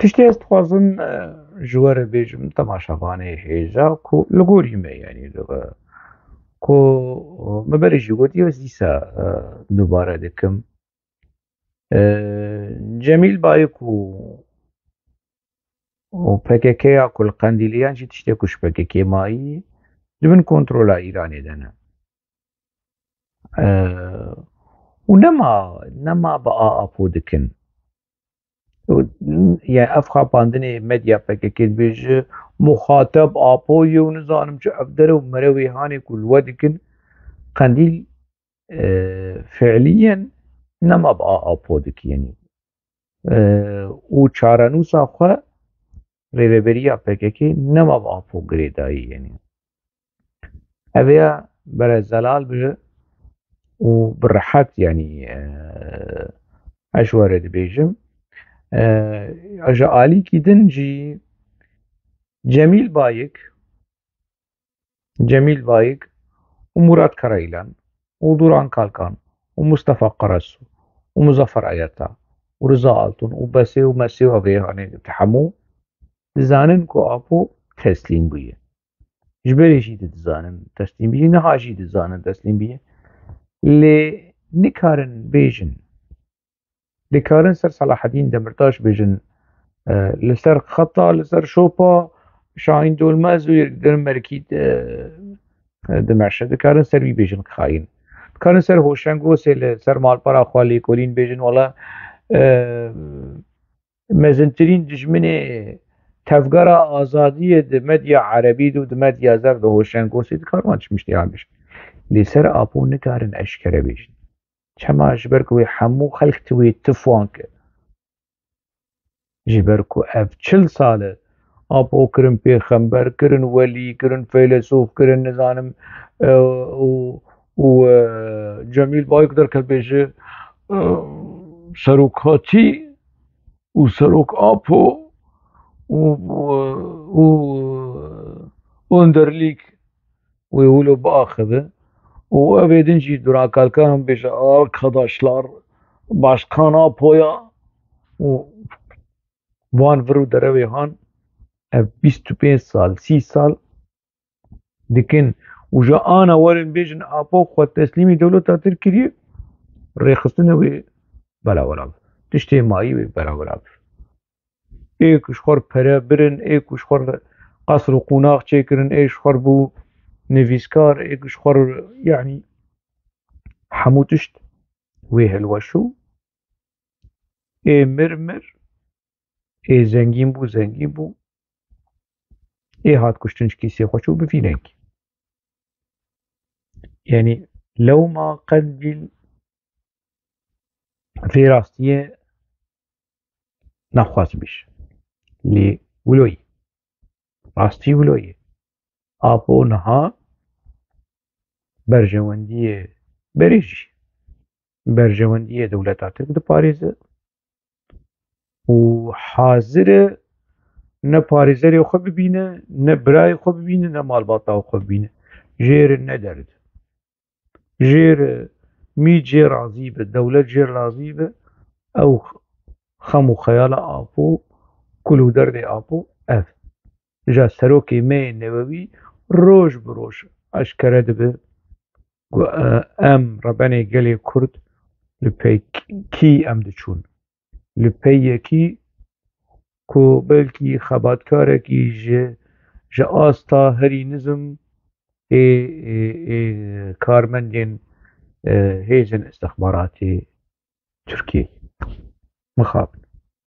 تشتي استخوازن جوار بيجم تماشافاني هيجا كو لغوري ما يعني كو مبري جوتي وزيسا دوباره دكم جميل بايك و PKK كل قنديليان جي تشتي كوش PKK ماي دبن كنترولا إيراني دنا ونما بقى أبو دكن يعني أفخا باندني ميديا PKK بيج مخاطب أبو ونزانم جو أفدر ومروي هاني كل ودكن قنديل فعليا نما بقى أبو دك يعني وچارنوسا خو ريبريا PKK نما بقى أبو غريداي يعني هذا برا زلال بجه وبالرحات يعني أشوار بيجم أجا آلي كي دنجي جميل بايك ومراد كرايلان ودوران كالكان ومصطفى قرص ومظفر آياتا ورضا آلتون وبسي ومسي وغيراني تحمو زانن كو أبو تسليم بيه جبري جي تزانن تسليم بيه نها جي تزانن تسليم بيه لي نكارن بيجن لكارن سر صلاح الدين دمرتاش بيجن لسر خطا لسر شوبا شاهين دولماز ويقدر مركيد دمعشة دكارن سر بي بيجن خاين كارن سر هوشنگو سر مالپارا خوالي كولين بيجن ولا مزنترين دجمني تفقرا آزادية د مديا عربي دو د مديا زر دو هوشنگو سي دكار وانش مشتيان بيش لسر آبو نكارن أشكره بيجن چما جبركوي حمو خلق توي تفوانك جبركو اف 40 ساله آبو كرن پیغمبر كرن ولي كرن فيلسوف كرن نظام و جميل بايك در كبيجي سروكاتي و سروك آبو و اندرليك ويقولوا باخذه وأبيدنجي durağ kalkanım beşe arkadaşlar başkan apoya van vrû derevê han ev 25 sal 30 sal dikin û ji ana werin bêjin apo xwe teslîmê dewleta Tirkiyeyê rêxistina wê belawer be tiştê mayî wê belawer be ê ku ji xwe re pere birin ê ku ji xwe re qesr û qûnax çêkirin ê ji xwe re bû nivîskar ê ku ji xwe re yanî hemû tişt wê hilweşû ê mir ê zengîn bû ê hat kuştin ji kîsê xwe çû bi vî reng yanî lewma qendîl vê rastiyê nexwaz bîş lê wilo ye rastî wilo ye apo niha berjewendiyê berê jî berjewendiyê dewleta Tirk diparêze û hazir e ne parêzerê xwe bibîne ne birayê xwe bibîne ne malbata xwe bibîne jêr nederd jêr mî cê razî be dewlet jê razî be ew xem û xeyala apo kulûderdê apo ev ja serokê me yê newewî roj bi roj eşkere dibe ku em rebenê gelê Kurd li pey kî em diçûn li pey yekî ku belkî xebatkarekî ji asta herî nizm ê karmendên hêzên istixbaratê Tirkiyeyê mixabin